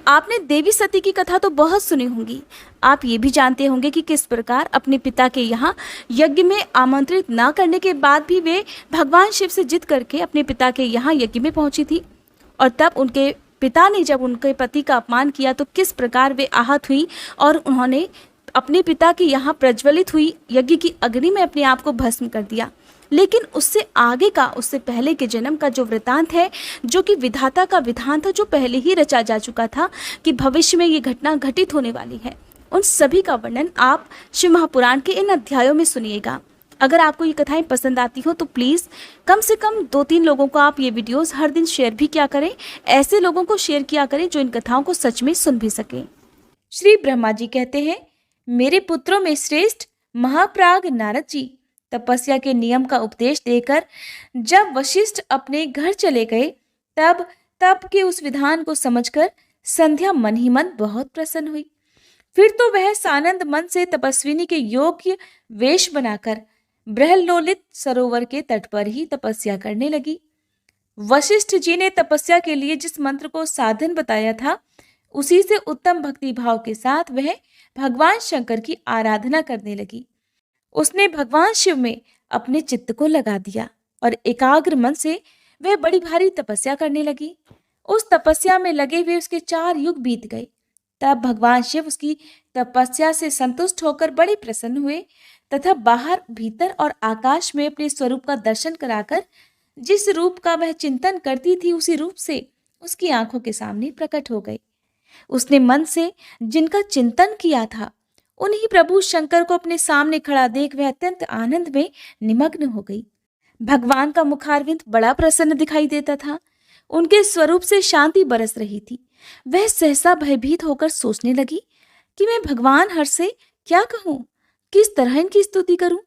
आपने देवी सती की कथा तो बहुत सुनी होंगी। आप ये भी जानते होंगे कि किस प्रकार अपने पिता के यहाँ यज्ञ में आमंत्रित ना करने के बाद भी वे भगवान शिव से जिद करके अपने पिता के यहाँ यज्ञ में पहुंची थी। और तब उनके पिता ने जब उनके पति का अपमान किया तो किस प्रकार वे आहत हुई और उन्होंने अपने पिता के यहाँ प्रज्वलित हुई यज्ञ की अग्नि में अपने आप को भस्म कर दिया। लेकिन उससे आगे का, उससे पहले के जन्म का जो वृतांत है, जो कि विधाता का विधान था, जो पहले ही रचा जा चुका था कि भविष्य में ये घटना घटित होने वाली है, उन सभी का वर्णन आप शिव महापुराण के इन अध्यायों में सुनिएगा। अगर आपको ये कथाएं पसंद आती हो तो प्लीज़ कम से कम 2-3 लोगों को आप ये वीडियोस हर दिन शेयर भी किया करें। ऐसे लोगों को शेयर किया करें जो इन कथाओं को सच में सुन भी सकें। श्री ब्रह्मा जी कहते हैं, मेरे पुत्रों में श्रेष्ठ महाप्राग नारद जी तपस्या के नियम का उपदेश देकर जब वशिष्ठ अपने घर चले गए, तब तप के उस विधान को समझकर संध्या मन ही मन बहुत प्रसन्न हुई। फिर तो वह सानंद मन से तपस्विनी के योग्य वेश बनाकर बृहल्लोलित सरोवर के तट पर ही तपस्या करने लगी। वशिष्ठ जी ने तपस्या के लिए जिस मंत्र को साधन बताया था, उसी से उत्तम भक्ति भाव के साथ वह भगवान शंकर की आराधना करने लगी। उसने भगवान शिव में अपने चित्त को लगा दिया और एकाग्र मन से वह बड़ी भारी तपस्या करने लगी। उस तपस्या में लगे हुए उसके 4 युग बीत गए। तब भगवान शिव उसकी तपस्या से संतुष्ट होकर बड़े प्रसन्न हुए तथा बाहर, भीतर और आकाश में अपने स्वरूप का दर्शन कराकर जिस रूप का वह चिंतन करती थी, उसी रूप से उसकी आंखों के सामने प्रकट हो गए। उसने मन से जिनका चिंतन किया था, उन्हीं प्रभु शंकर को अपने सामने खड़ा देख वह अत्यंत आनंद में निमग्न हो गई। भगवान का मुखारविंद बड़ा प्रसन्न दिखाई देता था। उनके स्वरूप से शांति बरस रही थी। वह सहसा भयभीत होकर सोचने लगी कि मैं भगवान हर से क्या कहूँ, किस तरह इनकी स्तुति करूं।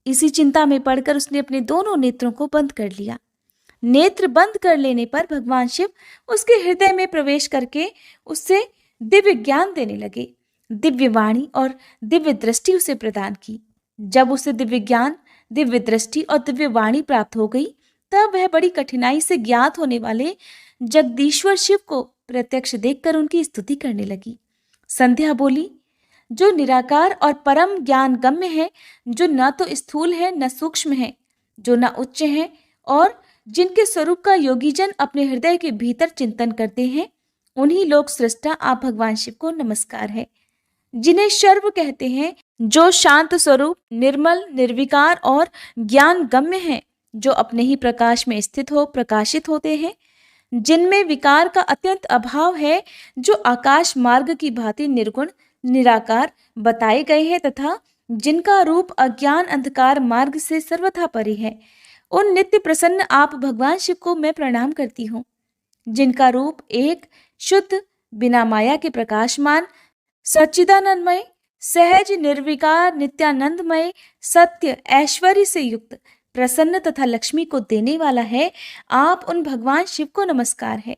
इसी चिंता में पड़कर उसने अपने दोनों नेत्रों को बंद कर लिया। नेत्र बंद कर लेने पर भगवान शिव उसके हृदय में प्रवेश करके उससे दिव्य ज्ञान देने लगे। दिव्य वाणी और दिव्य दृष्टि उसे प्रदान की। जब उसे दिव्य ज्ञान, दिव्य दृष्टि और दिव्य वाणी प्राप्त हो गई, तब वह बड़ी कठिनाई से ज्ञात होने वाले जगदीश्वर शिव को प्रत्यक्ष देखकर उनकी स्तुति करने लगी। संध्या बोली, जो निराकार और परम ज्ञान गम्य है, जो न तो स्थूल है न सूक्ष्म है, जो न उच्च है और जिनके स्वरूप का योगीजन अपने हृदय के भीतर चिंतन करते हैं, उन्हीं लोक सृष्टा आप भगवान शिव को नमस्कार है। जिन्हें शर्व कहते हैं, जो शांत स्वरूप, निर्मल, निर्विकार और ज्ञान गम्य हैं, जो अपने ही प्रकाश में स्थित हो प्रकाशित होते हैं, जिनमें विकार का अत्यंत अभाव है, जो आकाश मार्ग की भांति निर्गुण निराकार बताए गए हैं तथा जिनका रूप अज्ञान अंधकार मार्ग से सर्वथा परे है, उन नित्य प्रसन्न आप भगवान शिव को मैं प्रणाम करती हूँ। जिनका रूप एक, शुद्ध, बिना माया के प्रकाशमान, सच्चिदानंदमय, सहज, निर्विकार, नित्यानंदमय, सत्य, ऐश्वर्य से युक्त, प्रसन्न तथा लक्ष्मी को देने वाला है, आप उन भगवान शिव को नमस्कार है।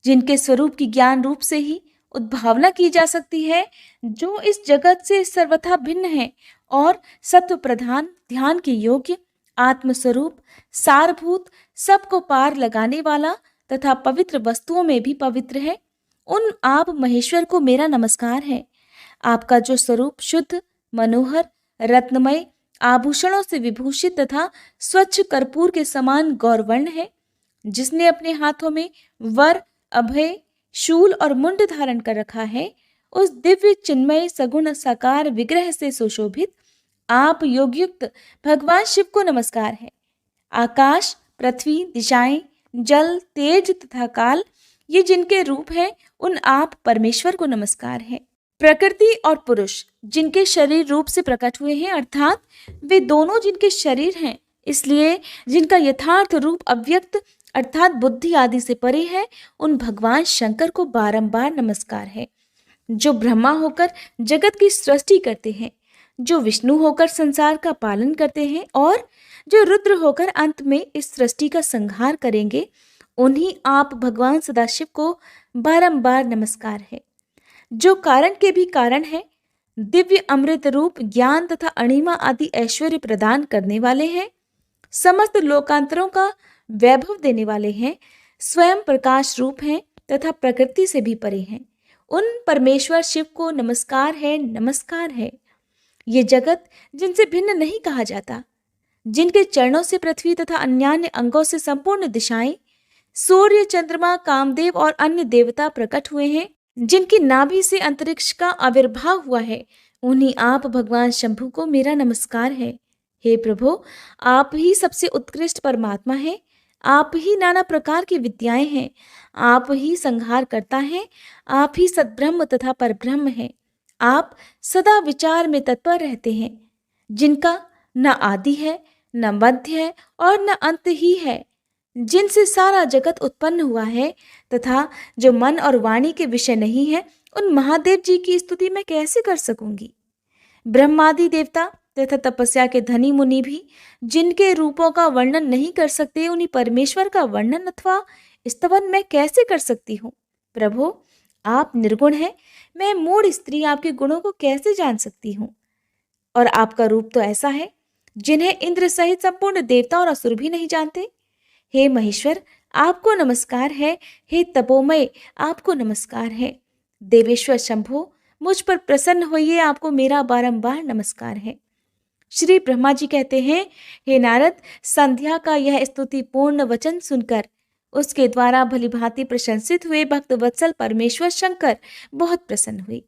जिनके स्वरूप की ज्ञान रूप से ही उद्भावना की जा सकती है, जो इस जगत से सर्वथा भिन्न है और सत्व प्रधान, ध्यान के योग्य, आत्मस्वरूप, सारभूत, सबको पार लगाने वाला तथा पवित्र वस्तुओं में भी पवित्र है, उन आप महेश्वर को मेरा नमस्कार है। आपका जो स्वरूप शुद्ध, मनोहर, रत्नमय, आभूषणों से विभूषित तथा स्वच्छ कर्पूर के समान गौरवर्ण है, जिसने अपने हाथों में वर, अभय, शूल और मुंड धारण कर रखा है, उस दिव्य चिन्मय सगुण साकार विग्रह से सुशोभित आप योगयुक्त भगवान शिव को नमस्कार है। आकाश, पृथ्वी, दिशाएं, जल, तेज तथा काल, ये जिनके रूप हैं, उन आप परमेश्वर को नमस्कार है। प्रकृति और पुरुष जिनके शरीर रूप से प्रकट हुए हैं, अर्थात वे दोनों जिनके शरीर हैं, इसलिए जिनका यथार्थ रूप अव्यक्त अर्थात बुद्धि आदि से परे है, उन भगवान शंकर को बारंबार नमस्कार है। जो ब्रह्मा होकर जगत की सृष्टि करते हैं, जो विष्णु होकर संसार का पालन करते हैं और जो रुद्र होकर अंत में इस सृष्टि का संहार करेंगे, उन्हीं आप भगवान सदाशिव को बारंबार नमस्कार है। जो कारण के भी कारण है, दिव्य अमृत रूप ज्ञान तथा अणिमा आदि ऐश्वर्य प्रदान करने वाले हैं, समस्त लोकांतरों का वैभव देने वाले हैं, स्वयं प्रकाश रूप हैं, तथा प्रकृति से भी परे हैं। उन परमेश्वर शिव को नमस्कार है, नमस्कार है। ये जगत जिनसे भिन्न नहीं कहा जाता, जिनके चरणों से पृथ्वी तथा अन्यान्य अंगों से संपूर्ण दिशाएं, सूर्य, चंद्रमा, कामदेव और अन्य देवता प्रकट हुए हैं, जिनकी नाभि से अंतरिक्ष का आविर्भाव हुआ है, उन्हीं आप भगवान शंभु को मेरा नमस्कार है। हे प्रभु, आप ही सबसे उत्कृष्ट परमात्मा हैं। आप ही नाना प्रकार की विद्याएं हैं। आप ही संहार करता है। आप ही सद्ब्रह्म तथा परब्रह्म हैं। आप सदा विचार में तत्पर रहते हैं, जिनका न आदि है, न मध्य है और न अंत ही है, जिनसे सारा जगत उत्पन्न हुआ है तथा जो मन और वाणी के विषय नहीं है, उन महादेव जी की स्तुति मैं कैसे कर सकूंगी। ब्रह्मादि देवता तथा तपस्या के धनी मुनि भी जिनके रूपों का वर्णन नहीं कर सकते, उन्हीं परमेश्वर का वर्णन अथवा स्तवन मैं कैसे कर सकती हूँ। प्रभु, आप निर्गुण हैं, मैं मूढ़ स्त्री आपके गुणों को कैसे जान सकती हूँ। और आपका रूप तो ऐसा है जिन्हें इंद्र सहित संपूर्ण देवता और असुर भी नहीं जानते। हे महेश्वर, आपको नमस्कार है। हे तपोमय, आपको नमस्कार है। देवेश्वर शंभो, मुझ पर प्रसन्न होइए, आपको मेरा बारंबार नमस्कार है। श्री ब्रह्मा जी कहते हैं, हे नारद, संध्या का यह स्तुतिपूर्ण वचन सुनकर उसके द्वारा भलीभांति प्रशंसित हुए भक्त वत्सल परमेश्वर शंकर बहुत प्रसन्न हुए।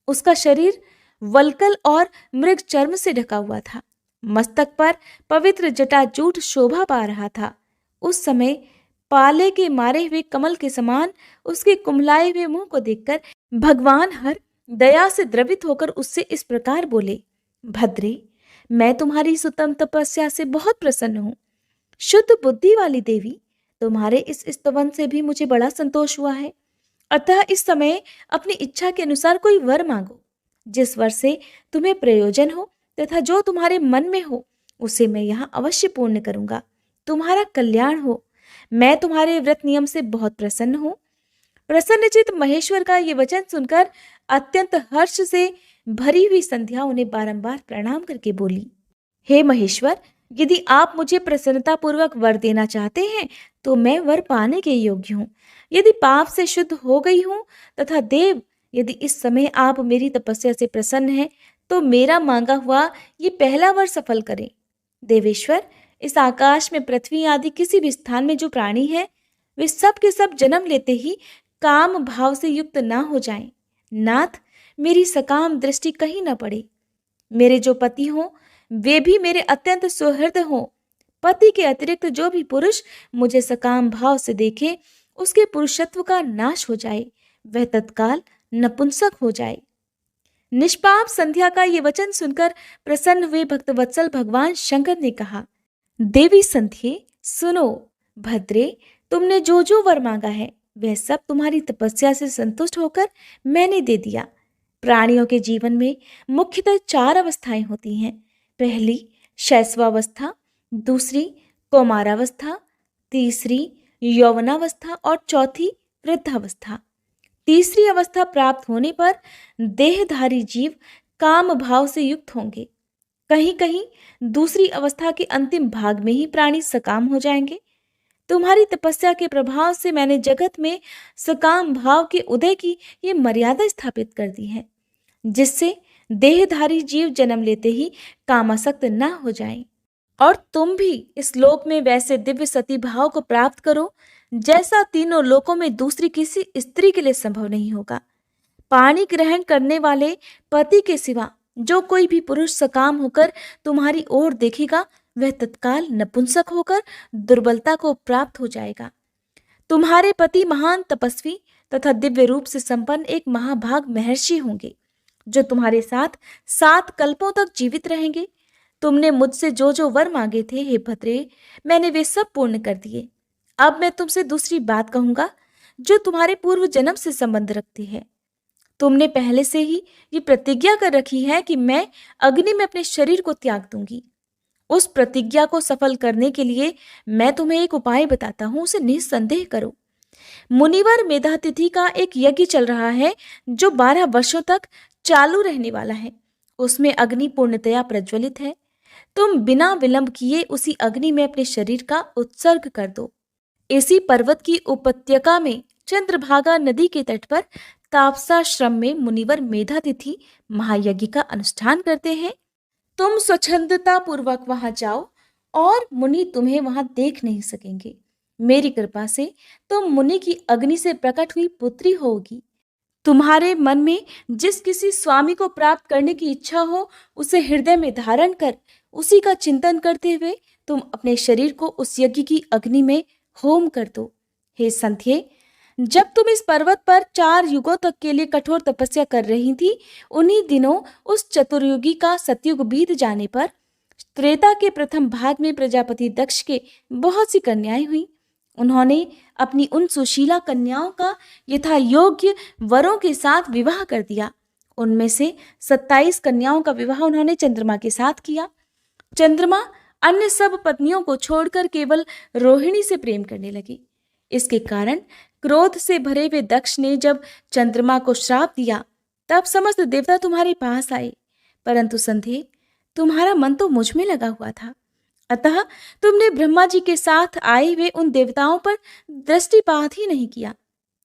उसका शरीर वल्कल और मृग चर्म से ढका हुआ था। मस्तक पर पवित्र जटाजूट शोभा पा रहा था। उस समय पाले के मारे हुए कमल के समान उसके कुम्हलाए हुए मुंह को देखकर भगवान हर दया से द्रवित होकर उससे इस प्रकार बोले, भद्रे, मैं तुम्हारी सुतम तपस्या से बहुत प्रसन्न हूँ। शुद्ध बुद्धि वाली देवी, तुम्हारे इस स्तवन से भी मुझे बड़ा संतोष हुआ है। अतः इस समय अपनी इच्छा के अनुसार कोई वर मांगो, जिस वर से तुम्हें प्रयोजन हो तथा जो तुम्हारे मन में हो, उसे मैं यहाँ अवश्य पूर्ण करूंगा। तुम्हारा कल्याण हो। मैं तुम्हारे व्रत नियम से बहुत प्रसन्न हूँ। प्रसन्नचित महेश्वर का ये वचन सुनकर अत्यंत हर्ष से भरी हुई संध्या उन्हें बारंबार प्रणाम करके बोली, हे महेश्वर, यदि आप मुझे प्रसन्नता पूर्वक वर देना चाहते हैं तो मैं वर पाने के योग्य हूँ। यदि पाप से शुद्ध हो गई हूँ तथा देव, यदि इस समय आप मेरी तपस्या से प्रसन्न हैं तो मेरा मांगा हुआ ये पहला वर सफल करें। देवेश्वर, इस आकाश में पृथ्वी आदि किसी भी स्थान में जो प्राणी है, वे सब के सब जन्म लेते ही काम भाव से युक्त ना हो जाएं। नाथ, मेरी सकाम दृष्टि कहीं न पड़े। मेरे जो पति हों वे भी मेरे अत्यंत सुहृद हों। पति के अतिरिक्त जो भी पुरुष मुझे सकाम भाव से देखे, उसके पुरुषत्व का नाश हो जाए, वह तत्काल नपुंसक हो जाए। निष्पाप संध्या का ये वचन सुनकर प्रसन्न हुए भक्तवत्सल भगवान शंकर ने कहा, देवी संध्ये, सुनो। भद्रे, तुमने जो जो वर मांगा है वह सब तुम्हारी तपस्या से संतुष्ट होकर मैंने दे दिया। प्राणियों के जीवन में मुख्यतः 4 अवस्थाएं होती हैं। पहली शैशवावस्था, दूसरी कौमारावस्था, तीसरी यौवनावस्था और चौथी वृद्धावस्था। तीसरी अवस्था प्राप्त होने पर देहधारी जीव काम भाव से युक्त होंगे। कहीं कहीं दूसरी अवस्था के अंतिम भाग में ही प्राणी सकाम हो जाएंगे। तुम्हारी तपस्या के प्रभाव से मैंने जगत में सकाम भाव के उदय की ये मर्यादा स्थापित कर दी है, जिससे देहधारी जीव जन्म लेते ही कामासक्त न हो जाएं। और तुम भी इस लोक में वैसे दिव्य सती भाव को प्राप्त करो जैसा तीनों लोकों में दूसरी किसी स्त्री के लिए संभव नहीं होगा। पानी ग्रहण करने वाले पति के सिवा जो कोई भी पुरुष सकाम होकर तुम्हारी ओर देखेगा, वह तत्काल नपुंसक होकर दुर्बलता को प्राप्त हो जाएगा। तुम्हारे पति महान तपस्वी तथा दिव्य रूप से संपन्न एक महाभाग महर्षि होंगे, जो तुम्हारे साथ 7 कल्पों तक जीवित रहेंगे। तुमने मुझसे जो जो वर मांगे थे, हे भद्रे, मैंने वे सब पूर्ण कर दिए। अब मैं तुमसे दूसरी बात कहूंगा जो तुम्हारे पूर्व जन्म से संबंध रखती है। तुमने पहले से ही ये प्रतिज्ञा कर रखी है कि मैं अग्नि में अपने शरीर को त्याग दूंगी। उस प्रतिज्ञा को सफल करने के लिए मैं तुम्हें एक उपाय बताता हूं, उसे निस्संदेह करो। मुनिवर मेधातिथि का एक यज्ञ चल रहा है जो 12 वर्षों तक चालू रहने वाला है। उसमें अग्नि पूर्णतया प्रज्वलित है। तुम बिना विलंब किए उसी अग्नि में अपने शरीर का उत्सर्ग कर दो। इसी पर्वत की उपत्यका में चंद्रभागा नदी के तट पर तापसाश्रम में मुनिवर मेधातिथि महायज्ञ का अनुष्ठान करते हैं। तुम स्वच्छंदता पूर्वक वहां जाओ और मुनि तुम्हें वहां देख नहीं सकेंगे। मेरी कृपा से तुम मुनि की अग्नि से प्रकट हुई पुत्री होगी। तुम्हारे मन में जिस किसी स्वामी को प्राप्त करने की इच्छा हो, उसे हृदय में धारण कर उसी का चिंतन करते हुए तुम अपने शरीर को उस यज्ञ की अग्नि में होम कर दो। हे संध्ये, जब तुम इस पर्वत पर 4 युगों तक के लिए कठोर तपस्या कर रही थी, उन्हीं दिनों उस चतुर्युगी का सतयुग बीत जाने पर त्रेता के प्रथम भाग में प्रजापति दक्ष के बहुत सी कन्याएं हुई। उन्होंने अपनी उन सुशीला कन्याओं का यथा योग्य वरों के साथ विवाह कर दिया। उनमें से 27 कन्याओं का विवाह उन्होंने चंद्रमा के साथ किया। चंद्रमा अन्य सब पत्नियों को छोड़कर केवल रोहिणी से प्रेम करने लगी। इसके कारण क्रोध से भरे हुए दक्ष ने जब चंद्रमा को श्राप दिया, तब समस्त देवता तुम्हारे पास आए, परंतु संध्या, तुम्हारा मन तो मुझ में लगा हुआ था, अतः तुमने ब्रह्मा जी के साथ आए हुए उन देवताओं पर दृष्टिपात ही नहीं किया।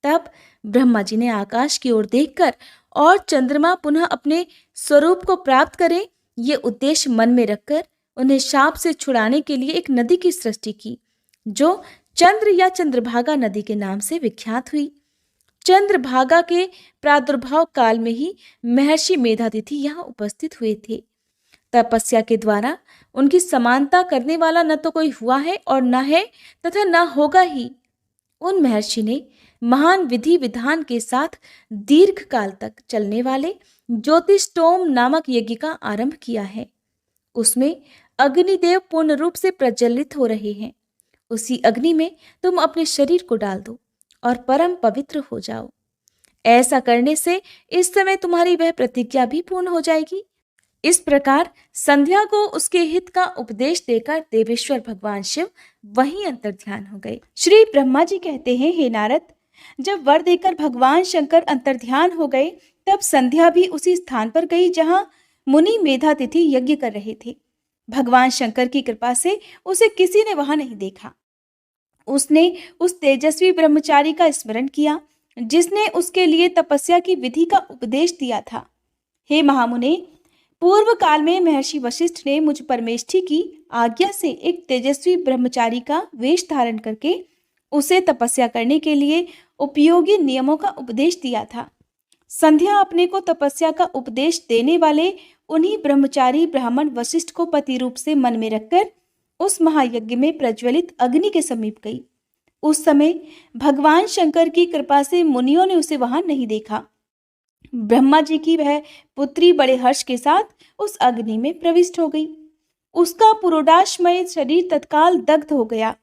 तब ब्रह्मा जी ने आकाश की ओर देखकर और चंद्रमा पुनः अपने स्वरूप को प्राप्त करे, ये उद्देश्य मन में रखकर उन्हें शाप से छुड़ाने के लिए एक नदी की सृष्टि की, जो चंद्र या चंद्रभागा नदी के नाम से विख्यात हुई। चंद्रभागा के प्रादुर्भाव काल में ही महर्षि मेधातिथि यहाँ उपस्थित हुए थे। तपस्या के द्वारा उनकी समानता करने वाला न तो कोई हुआ है और न है तथा न होगा ही। उन महर्षि ने महान विधि विधान के साथ दीर्घ काल तक चलने वाले ज्योतिष्टोम नामक यज्ञ का आरंभ किया है। उसमें अग्निदेव पूर्ण रूप से प्रज्वलित हो रहे हैं। उसी अग्नि में तुम अपने शरीर को डाल दो और परम पवित्र हो जाओ। ऐसा करने से इस समय तुम्हारी वह प्रतिज्ञा भी पूर्ण हो जाएगी। इस प्रकार संध्या को उसके हित का उपदेश देकर देवेश्वर भगवान शिव वहीं अंतर्ध्यान हो गए। श्री ब्रह्मा जी कहते हैं, हे नारद, जब वर देकर भगवान शंकर अंतर्ध्यान हो गए, तब संध्या भी उसी स्थान पर गई जहां मुनि मेधातिथि यज्ञ कर रहे थे। भगवान शंकर की कृपा से उसे किसी ने वहां नहीं देखा। उसने उस तेजस्वी ब्रह्मचारी का स्मरण किया जिसने उसके लिए तपस्या की विधि का उपदेश दिया था। हे महामुने, पूर्व काल में महर्षि वशिष्ठ ने मुझ परमेष्ठी की आज्ञा से एक तेजस्वी ब्रह्मचारी का वेश धारण करके उसे तपस्या करने के लिए उपयोगी नियमों का उपदेश दिया था। संध्या अपने को तपस्या का उपदेश देने वाले उन्हीं ब्रह्मचारी ब्राह्मण वशिष्ठ को पति रूप से मन में रखकर उस महायज्ञ में प्रज्वलित अग्नि के समीप गई। उस समय भगवान शंकर की कृपा से मुनियों ने उसे वहां नहीं देखा। ब्रह्मा जी की वह पुत्री बड़े हर्ष के साथ उस अग्नि में प्रविष्ट हो गई। उसका पुरोडाशमय शरीर तत्काल दग्ध हो गया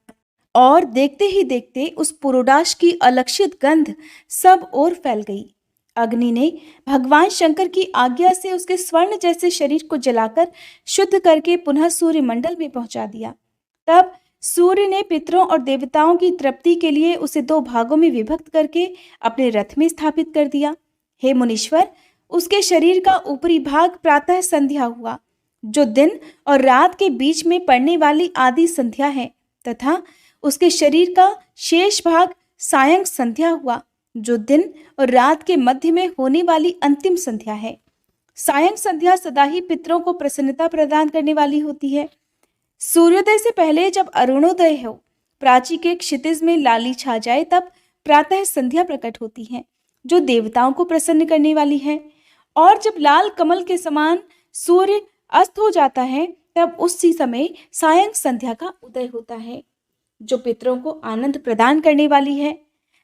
और देखते ही देखते उस पुरोडाश की अलक्षित गंध सब ओर फैल गई। अग्नि ने भगवान शंकर की आज्ञा से उसके स्वर्ण जैसे शरीर को जलाकर शुद्ध करके पुनः सूर्य मंडल में पहुंचा दिया। तब सूर्य ने पितरों और देवताओं की तृप्ति के लिए उसे 2 भागों में विभक्त करके अपने रथ में स्थापित कर दिया। हे मुनीश्वर, उसके शरीर का ऊपरी भाग प्रातः संध्या हुआ, जो दिन और रात के बीच में पड़ने वाली आदि संध्या है, तथा उसके शरीर का शेष भाग सायं संध्या हुआ, जो दिन और रात के मध्य में होने वाली अंतिम संध्या है। सायं संध्या सदा ही पितरों को प्रसन्नता प्रदान करने वाली होती है। सूर्योदय से पहले जब अरुणोदय हो, प्राची के क्षितिज में लाली छा जाए, तब प्रातः संध्या प्रकट होती है, जो देवताओं को प्रसन्न करने वाली है। और जब लाल कमल के समान सूर्य अस्त हो जाता है, तब उसी समय सायं संध्या का उदय होता है, जो पितरों को आनंद प्रदान करने वाली है।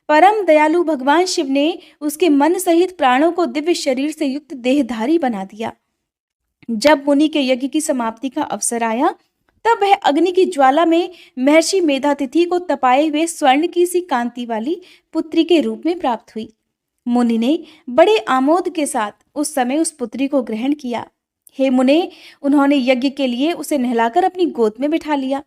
परम दयालु भगवान शिव ने उसके मन सहित प्राणों को दिव्य शरीर से युक्त देहधारी बना दिया। जब मुनि के यज्ञ की समाप्ति का अवसर आया, तब वह अग्नि की ज्वाला में महर्षि मेधातिथि को तपाए हुए स्वर्ण की सी कांति वाली पुत्री के रूप में प्राप्त हुई। मुनि ने बड़े आमोद के साथ उस समय उस पुत्री को ग्रहण किया। हे मुने, उन्होंने यज्ञ के लिए उसे नहलाकर अपनी गोद में बिठा लिया।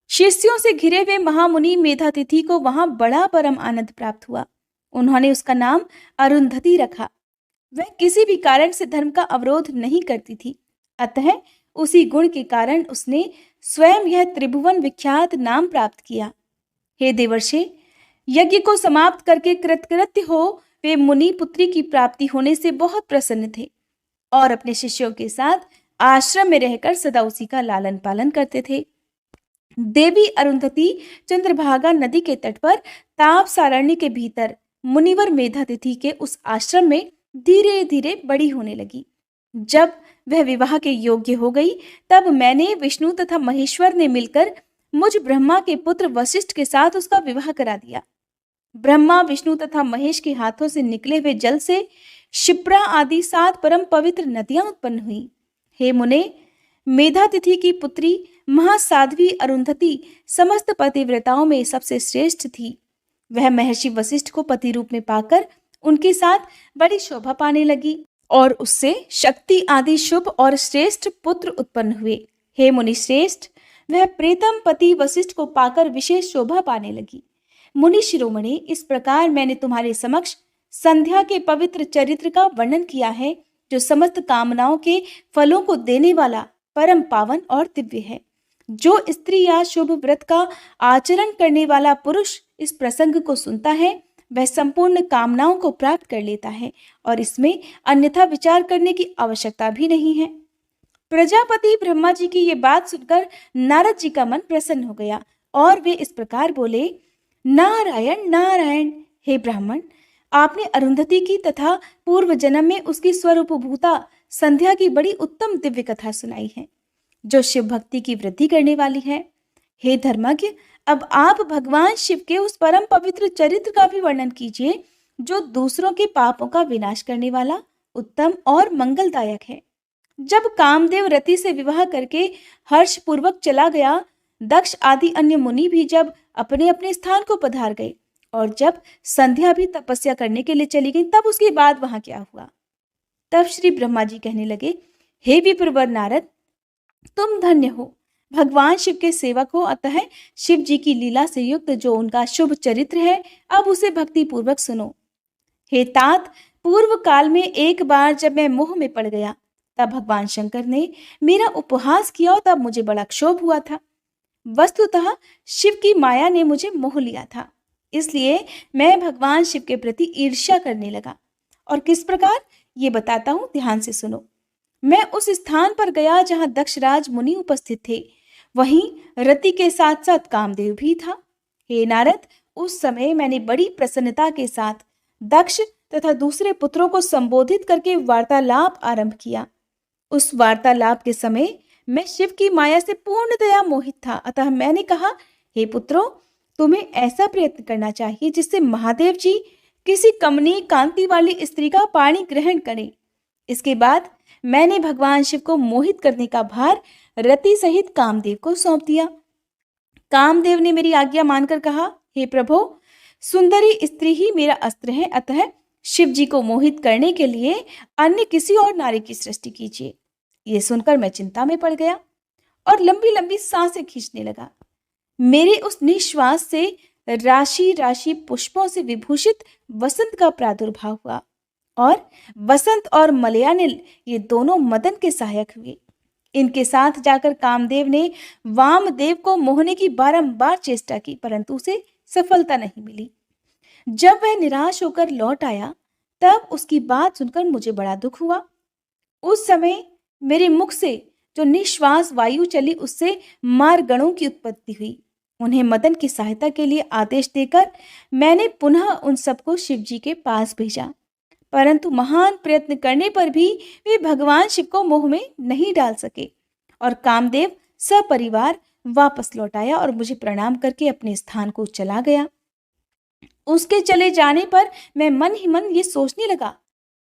शिष्यों से घिरे हुए महामुनि मेधातिथि को वहां बड़ा परम आनंद प्राप्त हुआ। उन्होंने उसका नाम अरुंधति रखा। वह किसी भी कारण से धर्म का अवरोध नहीं करती थी, अतः उसी गुण के कारण उसने स्वयं यह त्रिभुवन विख्यात नाम प्राप्त किया। हे देवर्षि, यज्ञ को समाप्त करके कृतकृत्य हो वे मुनि पुत्री की प्राप्ति होने से बहुत प्रसन्न थे और अपने शिष्यों के साथ आश्रम में रहकर सदा उसी का लालन पालन करते थे। देवी अरुंधति चंद्रभागा नदी के तट पर ताप सारण्य के भीतर मुनिवर मेधातिथि के उस आश्रम में धीरे धीरे बड़ी होने लगी। जब वह विवाह के योग्य हो गई तब मैंने विष्णु तथा महेश्वर ने मिलकर मुझ ब्रह्मा के पुत्र वशिष्ठ के साथ उसका विवाह करा दिया। ब्रह्मा विष्णु तथा महेश के हाथों से निकले हुए जल से शिप्रा आदि 7 परम पवित्र नदियां उत्पन्न हुई। हे मुने, मेधातिथि की पुत्री महासाध्वी अरुंधति समस्त पतिव्रताओं में सबसे श्रेष्ठ थी। वह महर्षि वशिष्ठ को पति रूप में पाकर उनके साथ बड़ी शोभा पाने लगी और उससे शक्ति आदि शुभ और श्रेष्ठ पुत्र उत्पन्न हुए। हे मुनि श्रेष्ठ, वह प्रीतम पति वशिष्ठ को पाकर विशेष शोभा पाने लगी। मुनि शिरोमणि, इस प्रकार मैंने तुम्हारे समक्ष संध्या के पवित्र चरित्र का वर्णन किया है, जो समस्त कामनाओं के फलों को देने वाला परम पावन और दिव्य है। जो स्त्री या शुभ व्रत का आचरण करने वाला पुरुष इस प्रसंग को सुनता है वह संपूर्ण कामनाओं को प्राप्त कर लेता है और इसमें अन्यथा विचार करने की आवश्यकता भी नहीं है। प्रजापति ब्रह्मा जी की ये बात सुनकर नारद जी का मन प्रसन्न हो गया और वे इस प्रकार बोले, नारायण नारायण। हे ब्राह्मण, आपने अरुंधति की तथा पूर्व जन्म में उसकी स्वरूपभूता संध्या की बड़ी उत्तम दिव्य कथा सुनाई है, जो शिव भक्ति की वृद्धि करने वाली है। हे धर्मज्ञ, अब आप भगवान शिव के उस परम पवित्र चरित्र का भी वर्णन कीजिए, जो दूसरों के पापों का विनाश करने वाला उत्तम और मंगलदायक है। जब कामदेव रति से विवाह करके हर्ष पूर्वक चला गया, दक्ष आदि अन्य मुनि भी जब अपने अपने स्थान को पधार गए और जब संध्या भी तपस्या करने के लिए चली गई, तब उसके बाद वहां क्या हुआ? तब श्री ब्रह्मा जी कहने लगे, हे विप्रवर नारद, तुम धन्य हो, भगवान शिव के सेवक हो, अतः शिव जी की लीला से युक्त जो उनका शुभ चरित्र है, अब उसे भक्ति पूर्वक सुनो। हे तात, पूर्व काल में एक बार जब मैं मोह में पड़ गया, तब भगवान शंकर ने मेरा उपहास किया और तब मुझे बड़ा क्षोभ हुआ था। वस्तुतः शिव की माया ने मुझे मोह लिया था, इसलिए मैं भगवान शिव के प्रति ईर्ष्या करने लगा। और किस प्रकार, ये बताता हूं, ध्यान से सुनो। मैं उस स्थान पर गया जहां दक्षराज मुनि उपस्थित थे, वहीं रति के साथ साथ कामदेव भी था। हे नारद, उस समय मैंने बड़ी प्रसन्नता के साथ दक्ष तथा दूसरे पुत्रों को संबोधित करके वार्तालाप आरंभ किया। उस वार्तालाप के समय मैं शिव की माया से पूर्णतया मोहित था, अतः मैंने कहा, हे पुत्रों, तुम्हें ऐसा प्रयत्न करना चाहिए जिससे महादेव जी किसी कमनीय कांति वाली स्त्री का पाणी ग्रहण करें। इसके बाद मैंने भगवान शिव को मोहित करने का भार रति सहित कामदेव को सौंप दिया। कामदेव ने मेरी आज्ञा मानकर कहा, हे प्रभो, सुंदरी स्त्री ही मेरा अस्त्र है, अतः शिव जी को मोहित करने के लिए अन्य किसी और नारी की सृष्टि कीजिए। ये सुनकर मैं चिंता में पड़ गया और लंबी लंबी सांसें खींचने लगा। मेरे उस निश्वास से राशि राशि पुष्पों से विभूषित वसंत का प्रादुर्भाव हुआ और वसंत और मलयानिल ये दोनों मदन के सहायक हुए। इनके साथ जाकर कामदेव ने वामदेव को मोहने की बारंबार चेष्टा की, परंतु उसे सफलता नहीं मिली। जब वह निराश होकर लौट आया, तब उसकी बात सुनकर मुझे बड़ा दुख हुआ। उस समय मेरे मुख से जो निश्वास वायु चली, उससे मारगणों की उत्पत्ति हुई। उन्हें मदन की सहायता के लिए आदेश देकर मैंने पुनः उन सबको शिव जी के पास भेजा, परंतु महान प्रयत्न करने पर भी वे भगवान शिव को मोह में नहीं डाल सके और कामदेव सपरिवार वापस लौट आया और मुझे प्रणाम करके अपने स्थान को चला गया। उसके चले जाने पर मैं मन ही मन ये सोचने लगा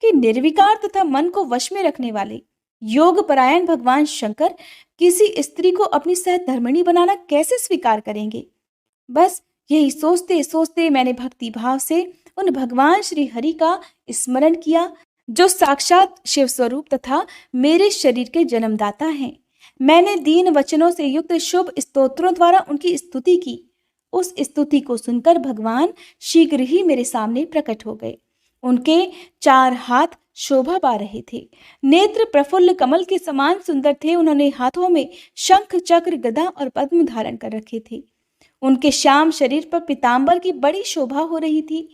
कि निर्विकार तथा मन को वश में रखने वाले योग परायण भगवान शंकर किसी स्त्री को अपनी सहधर्मिणी बनाना कैसे स्वीकार करेंगे। बस यही सोचते सोचते मैंने भक्ति भाव से उन भगवान श्री हरि का स्मरण किया, जो साक्षात शिव स्वरूप तथा मेरे शरीर के जन्मदाता हैं। मैंने दीन वचनों से युक्त शुभ स्तोत्रों द्वारा उनकी स्तुति की। उस स्तुति को सुनकर भगवान शीघ्र ही मेरे सामने प्रकट हो गए। उनके 4 हाथ शोभा पा रहे थे, नेत्र प्रफुल्ल कमल के समान सुंदर थे। उन्होंने हाथों में शंख चक्र गदा और पद्म धारण कर रखे थे। उनके श्याम शरीर पर पीतांबर की बड़ी शोभा हो रही थी।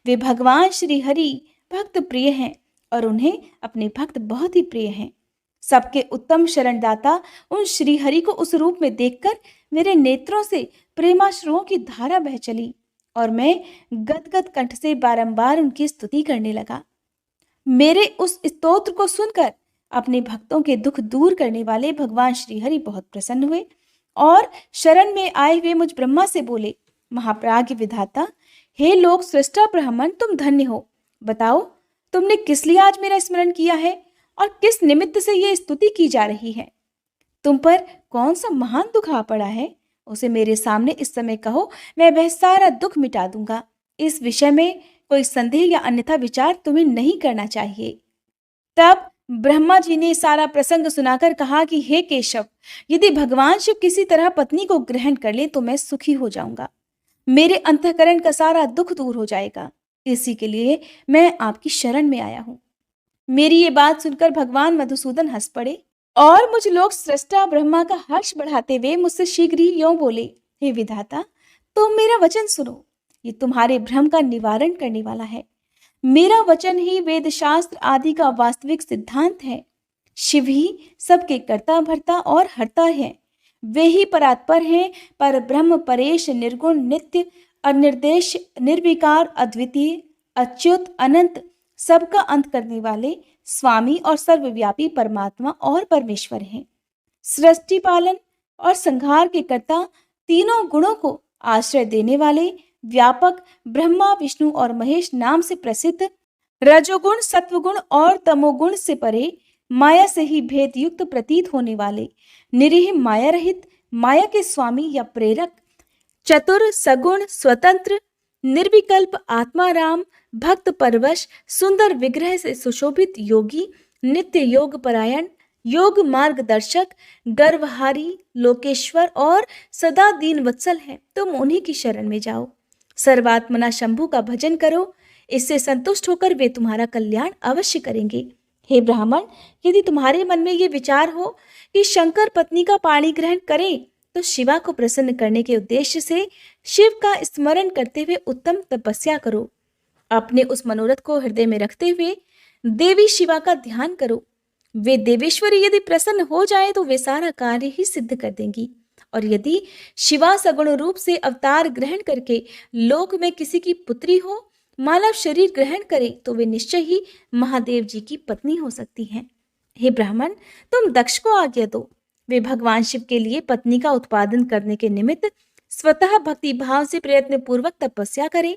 वे भगवान श्री हरि भक्त प्रिय हैं और उन्हें अपने भक्त बहुत ही प्रिय हैं। सबके उत्तम शरणदाता उन श्री हरि को उस रूप में देखकर मेरे नेत्रों से प्रेमाश्रुओं की धारा बह चली और मैं गदगद कंठ से बारंबार उनकी स्तुति करने लगा। मेरे उस स्तोत्र को सुनकर अपने भक्तों के दुख दूर करने वाले भगवान श्री हरि बहुत प्रसन्न हुए और शरण में आए हुए मुझ ब्रह्मा से बोले, महाप्राज्ञ विधाता, हे लोक सृष्टा ब्राह्मण, तुम धन्य हो। बताओ, तुमने किस लिए आज मेरा स्मरण किया है और किस निमित्त से यह स्तुति की जा रही है? तुम पर कौन सा महान दुख आ पड़ा है? उसे मेरे सामने इस समय कहो, मैं वह सारा दुख मिटा दूंगा। इस विषय में कोई संदेह या अन्यथा विचार तुम्हें नहीं करना चाहिए। तब ब्रह्मा जी ने सारा प्रसंग सुनाकर कहा कि हे केशव, यदि भगवान शिव किसी तरह पत्नी को ग्रहण कर ले तो मैं सुखी हो जाऊंगा, मेरे अंतःकरण का सारा दुख दूर हो जाएगा। इसी के लिए मैं आपकी शरण में आया हूँ। मेरी ये बात सुनकर भगवान मधुसूदन हंस पड़े और मुझ लोक सृष्टा ब्रह्मा का हर्ष बढ़ाते हुए मुझसे शीघ्र ही यों बोले, हे विधाता, तुम मेरा वचन सुनो, ये तुम्हारे भ्रम का निवारण करने वाला है। मेरा वचन ही वेद शास्त्र आदि का वास्तविक सिद्धांत है। शिव ही सबके कर्ता भरता और हरता है। वे ही परात्पर हैं, पर ब्रह्म परेश निर्गुण नित्य अनिर्देश निर्विकार अद्वितीय अच्युत अनंत सबका अंत करने वाले स्वामी और सर्वव्यापी परमात्मा और परमेश्वर हैं। सृष्टि पालन और संहार के कर्ता, तीनों गुणों को आश्रय देने वाले, व्यापक, ब्रह्मा विष्णु और महेश नाम से प्रसिद्ध, रजोगुण सत्वगुण और तमोगुण से परे, माया से ही भेद युक्त प्रतीत होने वाले, निरीह माया रहित, माया के स्वामी या प्रेरक, चतुर सगुण स्वतंत्र निर्विकल्प आत्माराम, भक्त परवश, सुंदर विग्रह से सुशोभित योगी, नित्य योग परायण, योग मार्गदर्शक, गर्वहारी, लोकेश्वर और सदा दीन वत्सल है। तुम उन्हीं की शरण में जाओ। सर्वात्मना शंभु का भजन करो, इससे संतुष्ट होकर वे तुम्हारा कल्याण अवश्य करेंगे। हे ब्राह्मण, यदि तुम्हारे मन में ये विचार हो कि शंकर पत्नी का पाणी ग्रहण करें तो शिवा को प्रसन्न करने के उद्देश्य से शिव का स्मरण करते हुए उत्तम तपस्या करो। अपने उस मनोरथ को हृदय में रखते हुए देवी शिवा का ध्यान करो। वे देवेश्वरी यदि प्रसन्न हो जाए तो वे सारा कार्य ही सिद्ध कर देंगी। और यदि शिवा सगुण रूप से अवतार ग्रहण करके लोक में किसी की पुत्री हो, मानव शरीर ग्रहण करे, तो वे निश्चय ही महादेव जी की पत्नी हो सकती हैं। हे ब्राह्मण, तुम दक्ष को आज्ञा दो, वे भगवान शिव के लिए पत्नी का उत्पादन करने के निमित्त स्वतः भक्ति भाव से प्रयत्न पूर्वक तपस्या करे।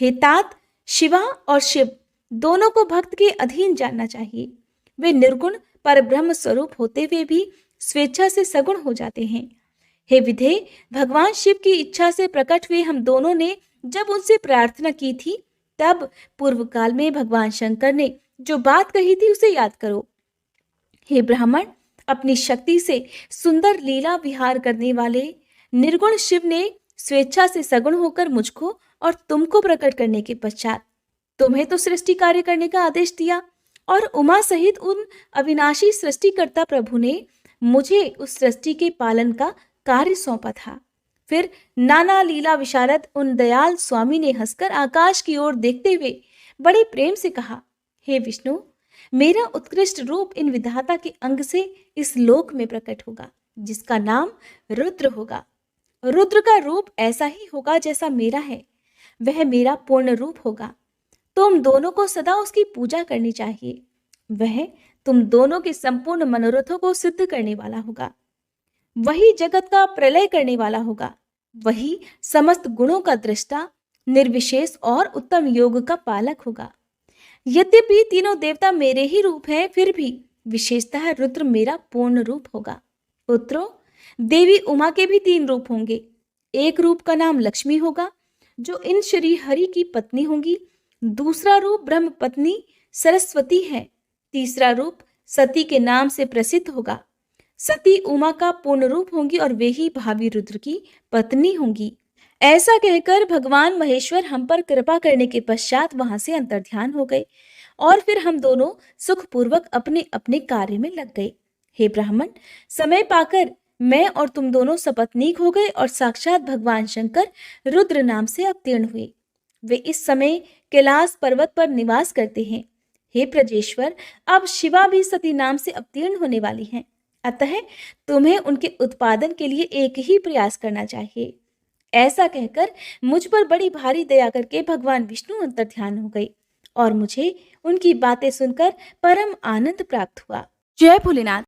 हे तात, शिवा और शिव दोनों को भक्त के अधीन जानना चाहिए। वे निर्गुण पर ब्रह्म स्वरूप होते हुए भी स्वेच्छा से सगुण हो जाते हैं। हे विधे, भगवान शिव की इच्छा से प्रकट हुए हम दोनों ने जब उनसे प्रार्थना की थी, तब पूर्व काल में भगवान शंकर ने जो बात कही थी उसे याद करो। हे ब्राह्मण, अपनी शक्ति से सुंदर लीला विहार करने वाले निर्गुण शिव ने स्वेच्छा से सगुण होकर मुझको और तुमको प्रकट करने के पश्चात तुम्हें तो सृष्टि कार्य करने का आदेश दिया और उमा सहित उन अविनाशी सृष्टिकर्ता प्रभु ने मुझे उस सृष्टि के पालन का कार्य सौंपा था। फिर नाना लीला विशारद उन दयाल स्वामी ने हंसकर आकाश की ओर देखते हुए बड़े प्रेम से कहा, हे विष्णु, मेरा उत्कृष्ट रूप इन विधाता के अंग से इस लोक में प्रकट होगा, जिसका नाम रुद्र होगा। रुद्र का रूप ऐसा ही होगा जैसा मेरा है, वह मेरा पूर्ण रूप होगा। तुम दोनों को सदा उसकी पूजा करनी चाहिए। वह तुम दोनों के संपूर्ण मनोरथों को सिद्ध करने वाला होगा। वही जगत का प्रलय करने वाला होगा। वही समस्त गुणों का दृष्टा, निर्विशेष और उत्तम योग का पालक होगा। यद्यपि तीनों देवता मेरे ही रूप हैं, फिर भी विशेषतः रुद्र मेरा पूर्ण रूप होगा। पुत्रों, देवी उमा के भी 3 रूप होंगे। एक रूप का नाम लक्ष्मी होगा, जो इन श्री हरि की पत्नी होंगी। दूसरा रूप ब्रह्म पत्नी सरस्वती है। तीसरा रूप सती के नाम से प्रसिद्ध होगा। सती उमा का पूर्ण रूप होंगी और वे ही भावी रुद्र की पत्नी होंगी। ऐसा कहकर भगवान महेश्वर हम पर कृपा करने के पश्चात वहां से अंतर्ध्यान हो गए और फिर हम दोनों सुखपूर्वक अपने अपने कार्य में लग गए। हे ब्राह्मण, समय पाकर मैं और तुम दोनों सपत्नीक हो गए और साक्षात भगवान शंकर रुद्र नाम से अवतीर्ण हुए। वे इस समय कैलाश पर्वत पर निवास करते हैं। हे प्रजेश्वर, अब शिवा भी सती नाम से अवतीर्ण होने वाली हैं। अतः तुम्हें उनके उत्पादन के लिए एक ही प्रयास करना चाहिए। ऐसा कहकर मुझ पर बड़ी भारी दया करके भगवान विष्णु अंतर्ध्यान हो गए और मुझे उनकी बातें सुनकर परम आनंद प्राप्त हुआ। जय भोलेनाथ।